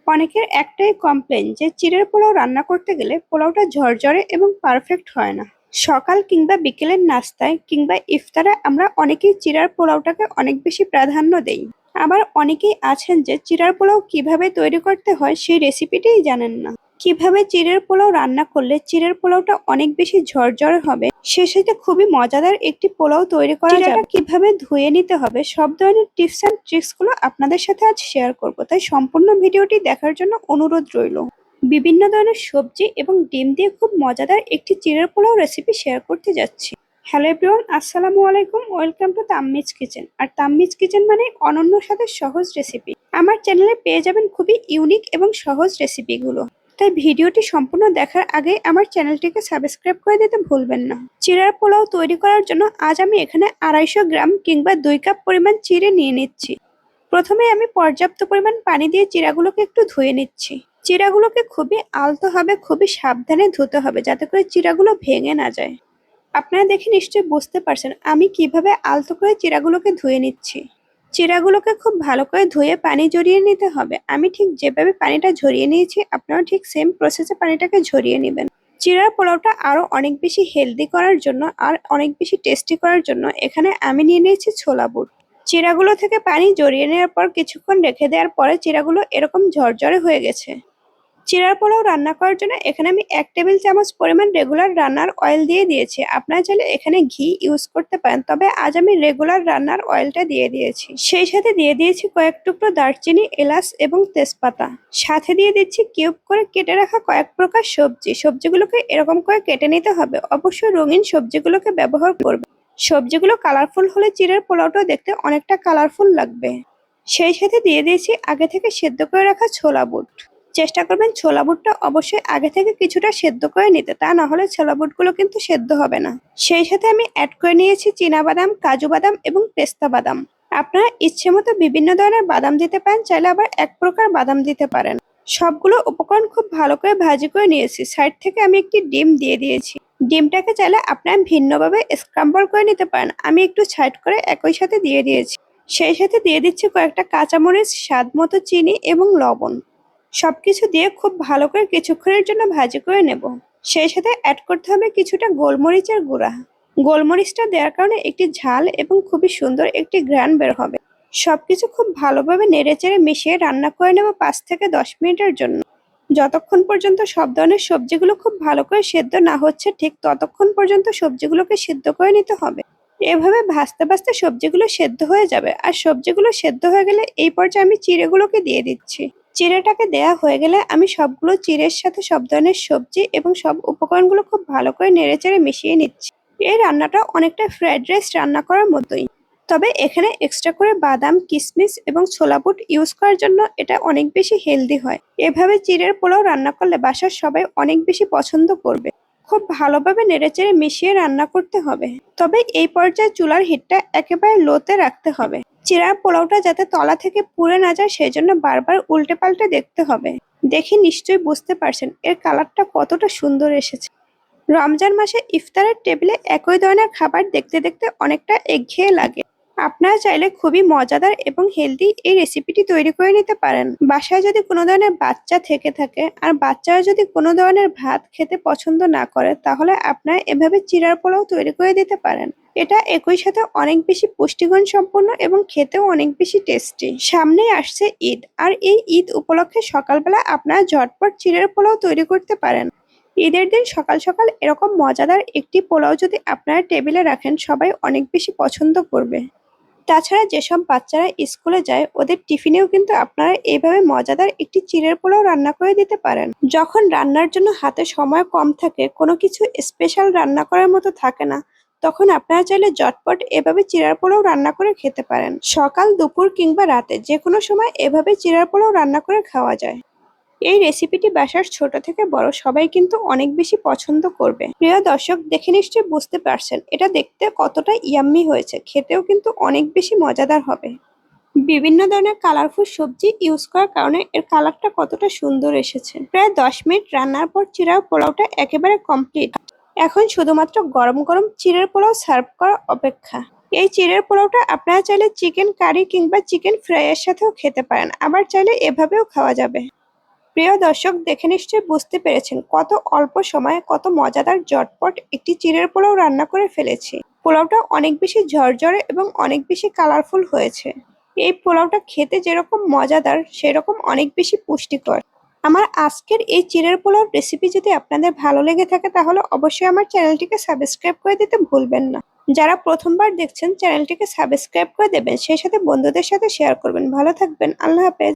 অনেকের একটাই কমপ্লেন যে চিড়ের পোলাও রান্না করতে গেলে পোলাওটা ঝরঝরে এবং পারফেক্ট হয় না। সকাল কিংবা বিকেলের নাস্তায় কিংবা ইফতারে আমরা অনেকেই চিড়ার পোলাওটাকে অনেক বেশি প্রাধান্য দেই। আবার অনেকেই আছেন যে চিড়ার পোলাও কিভাবে তৈরি করতে হয় সেই রেসিপিটাই জানেন না। কিভাবে চিড়ের পোলাও রান্না করলে চিড়ের পোলাওটা অনেক বেশি ঝরঝরে হবে, সে সাথে খুবই মজাদার একটি পোলাও তৈরি করা যাবে, কিভাবে ধুয়ে নিতে হবে, সব ধরনের টিপস এন্ড ট্রিক্স গুলো আপনাদের সাথে আজ শেয়ার করব। তাই সম্পূর্ণ ভিডিওটি দেখার জন্য অনুরোধ রইল। বিভিন্ন ধরনের সবজি এবং ডিম দিয়ে খুব মজাদার একটি চিড়ের পোলাও রেসিপি শেয়ার করতে যাচ্ছি। হ্যালো এভরিওয়ান, আসসালামু আলাইকুম, ওয়েলকাম টু তাম্মিজ কিচেন। আর তাম্মিজ কিচেন মানে অনন্য সাথে সহজ রেসিপি। আমার চ্যানেলে পেয়ে যাবেন খুবই ইউনিক এবং সহজ রেসিপিগুলো। তাই ভিডিওটি সম্পূর্ণ দেখার আগে আমার চ্যানেলটিকে সাবস্ক্রাইব করে দিতে ভুলবেন না। চিড়ার পোলাও তৈরি করার জন্য আজ আমি এখানে 250 গ্রাম কিংবা 2 কাপ পরিমাণ চিড়ে নিয়ে নিচ্ছি। প্রথমে আমি পর্যাপ্ত পরিমাণ পানি দিয়ে চিড়াগুলোকে একটু ধুয়ে নিচ্ছি। চিড়াগুলোকে খুবই আলতোভাবে খুবই সাবধানে ধুতে হবে, যাতে করে চিড়াগুলো ভেঙে না যায়। আপনারা দেখে নিশ্চয়ই বুঝতে পারছেন আমি কিভাবে আলতো করে চিড়াগুলোকে ধুয়ে নিচ্ছি। চিড়াগুলোকে খুব ভালো করে ধুয়ে পানি ঝরিয়ে নিতে হবে। আমি ঠিক যেভাবে পানিটা ঝরিয়ে নিয়েছি আপনারা ঠিক সেম প্রসেসে পানিটাকে ঝরিয়ে নেবেন। চিড়ার পোলাওটা আরো অনেক বেশি হেলদি করার জন্য আর অনেক বেশি টেস্টি করার জন্য এখানে আমি নিয়ে নিয়েছি ছোলা বুট। চিড়াগুলো থেকে পানি ঝরিয়ে নেওয়ার পর কিছুক্ষণ রেখে দেওয়ার পরে চিড়াগুলো এরকম ঝরঝরে হয়ে গেছে। চিড়ার পোলাও রান্না করার জন্য এখানে আমি 1 টেবিল চামচ পরিমাণ রেগুলার রান্নার অয়েল দিয়ে দিয়েছি। আপনারা চাইলে এখানে ঘি ইউজ করতে পারেন, তবে আজ আমি রেগুলার রান্নার অয়েলটা দিয়ে দিয়েছি। সেই সাথে দিয়ে দিয়েছি কয়েক টুকরো দারচিনি, এলাচ এবং তেজপাতা। সাথে দিয়ে দিচ্ছি কিউব করে কেটে রাখা কয়েক প্রকার সবজি। সবজিগুলোকে এরকম করে কেটে নিতে হবে। অবশ্যই রঙিন সবজিগুলোকে ব্যবহার করবে। সবজিগুলো কালারফুল হলে চিড়ের পোলাওটা দেখতে অনেকটা কালারফুল লাগবে। সেই সাথে দিয়ে দিয়েছি আগে থেকে সেদ্ধ করে রাখা ছোলা বুট। চেষ্টা করবেন ছোলা বুটটা অবশ্যই আগে থেকে কিছুটা সেদ্ধ করে নিতে, তা না হলে ছোলা বুটগুলো কিন্তু সেদ্ধ হবে না। সেই সাথে আমি অ্যাড করে নিয়েছি চীনা বাদাম, কাজু বাদাম এবং পেস্তা বাদাম। আপনারা ইচ্ছে মতো বিভিন্ন ধরনের বাদাম দিতে পারেন, চাইলে আবার এক প্রকার বাদাম দিতে পারেন। সবগুলো উপকরণ খুব ভালো করে ভাজি করে নিয়েছি। সাইড থেকে আমি একটি ডিম দিয়ে দিয়েছি। ডিমটাকে চাইলে আপনারা ভিন্নভাবে স্ক্রাম্বল করে নিতে পারেন। আমি একটু সাইড করে একই সাথে দিয়ে দিয়েছি। সেই সাথে দিয়ে দিচ্ছি কয়েকটা কাঁচামরিচ, স্বাদ মতো চিনি এবং লবণ। সবকিছু দিয়ে খুব ভালো করে কিছুক্ষণের জন্য ভাজি করে নেব। সেই সাথে অ্যাড করতে হবে কিছুটা গোলমরিচের গুঁড়া। গোলমরিচটা দেওয়ার কারণে একটি ঝাল এবং খুবই সুন্দর একটি ঘ্রাণ বের হবে। সবকিছু খুব ভালোভাবে নেড়েচেড়ে মিশিয়ে রান্না করে নেব 5 থেকে 10 মিনিটের জন্য। যতক্ষণ পর্যন্ত সব ধরনের সবজিগুলো খুব ভালো করে সেদ্ধ না হচ্ছে ঠিক ততক্ষণ পর্যন্ত সবজিগুলোকে সেদ্ধ করে নিতে হবে। এভাবে ভাজতে ভাজতে সবজিগুলো সেদ্ধ হয়ে যাবে। আর সবজিগুলো সেদ্ধ হয়ে গেলে এই পর্যায়ে আমি চিড়েগুলোকে দিয়ে দিচ্ছি। চিড়েটাকে দেয়া হয়ে গেলে আমি সবগুলো চিড়ের সাথে সব ধরনের সবজি এবং সব উপকরণগুলো খুব ভালো করে নেড়েচেড়ে মিশিয়ে নিচ্ছি। এই রান্নাটা অনেকটা ফ্রাইড রাইস রান্না করার মতোই, তবে এখানে এক্সট্রা করে বাদাম, কিশমিশ এবং ছোলা বুট ইউজ করার জন্য এটা অনেক বেশি হেলদি হয়। এভাবে চিড়ের পোলাও রান্না করলে বাসার সবাই অনেক বেশি পছন্দ করবে। খুব ভালোভাবে নেড়েচেড়ে মিশিয়ে রান্না করতে হবে। তবে এই পর্যায়ে চুলার হিটটা একেবারে লোতে রাখতে হবে। চিড়ার পোলাওটা যাতে তলা থেকে পুড়ে না যায় সেই জন্য বারবার উল্টে পাল্টে দেখতে হবে। দেখে নিশ্চয়ই বুঝতে পারছেন এর কালারটা কতটা সুন্দর এসেছে। রমজান মাসে ইফতারের টেবিলে একই ধরনের খাবার দেখতে দেখতে অনেকটা একঘেয়ে লাগে। আপনারা চাইলে খুবই মজাদার এবং হেলদি এই রেসিপিটি তৈরি করে নিতে পারেন। বাসায় যদি কোনো ধরনের বাচ্চা থেকে থাকে আর বাচ্চারা যদি কোনো ধরনের ভাত খেতে পছন্দ না করে, তাহলে আপনারা এভাবে চিড়ার পোলাও তৈরি করে দিতে পারেন। এটা একই সাথে অনেক বেশি পুষ্টিগুণ সম্পন্ন এবং খেতেও অনেক বেশি টেস্টি। সামনেই আসছে ঈদ, আর এই ঈদ উপলক্ষে সকালবেলা আপনারা ঝটপট চিড়ের পোলাও তৈরি করতে পারেন। ঈদের দিন সকাল সকাল এরকম মজাদার একটি পোলাও যদি আপনারা টেবিলে রাখেন, সবাই অনেক বেশি পছন্দ করবে। তাছাড়া যেসব বাচ্চারা স্কুলে যায় ওদের টিফিনেও কিন্তু আপনারা এইভাবে মজাদার একটি চিড়ের পোলাও রান্না করে দিতে পারেন। যখন রান্নার জন্য হাতে সময় কম থাকে, কোনো কিছু স্পেশাল রান্না করার মতো থাকে না, তখন আপনারা চাইলে ঝটপট এভাবে চিড়ের পোলাও রান্না করে খেতে পারেন। সকাল, দুপুর কিংবা রাতে যে কোনো সময় এভাবে চিড়ের পোলাও রান্না করে খাওয়া যায়। এই রেসিপিটি বাসার ছোট থেকে বড় সবাই কিন্তু অনেক বেশি পছন্দ করবে। প্রিয় দর্শক, দেখে নিশ্চয়ই বুঝতে পারছেন এটা দেখতে কতটা ইয়াম্মি হয়েছে, খেতেও কিন্তু অনেক বেশি মজাদার হবে। বিভিন্ন ধরনের কালারফুল সবজি ইউজ করার কারণে এর কালারটা কতটা সুন্দর এসেছে। প্রায় 10 মিনিট রান্নার পর চিড়ার পোলাওটা একেবারে কমপ্লিট। এখন শুধুমাত্র গরম গরম চিড়ের পোলাও সার্ভ করার অপেক্ষা। এই চিড়ের পোলাওটা আপনারা চাইলে চিকেন কারি কিংবা চিকেন ফ্রাই এর সাথেও খেতে পারেন, আবার চাইলে এভাবেও খাওয়া যাবে। প্রিয় দর্শক, দেখে নিশ্চয়ই বুঝতে পেরেছেন কত অল্প সময়ে কত মজাদার জটপট একটি চিড়ের পোলাও রান্না করে ফেলেছি। পোলাওটা অনেক বেশি ঝরঝরে এবং অনেক বেশি কালারফুল হয়েছে। এই পোলাওটা খেতে যেরকম মজাদার সেরকম অনেক বেশি পুষ্টিকর। আমার আজকের এই চিড়ের পোলাও রেসিপি যদি আপনাদের ভালো লেগে থাকে তাহলে অবশ্যই আমার চ্যানেলটিকে সাবস্ক্রাইব করে দিতে ভুলবেন না। যারা প্রথমবার দেখছেন চ্যানেলটিকে সাবস্ক্রাইব করে দেবেন, সেই সাথে বন্ধুদের সাথে শেয়ার করবেন। ভালো থাকবেন। আল্লাহ হাফেজ।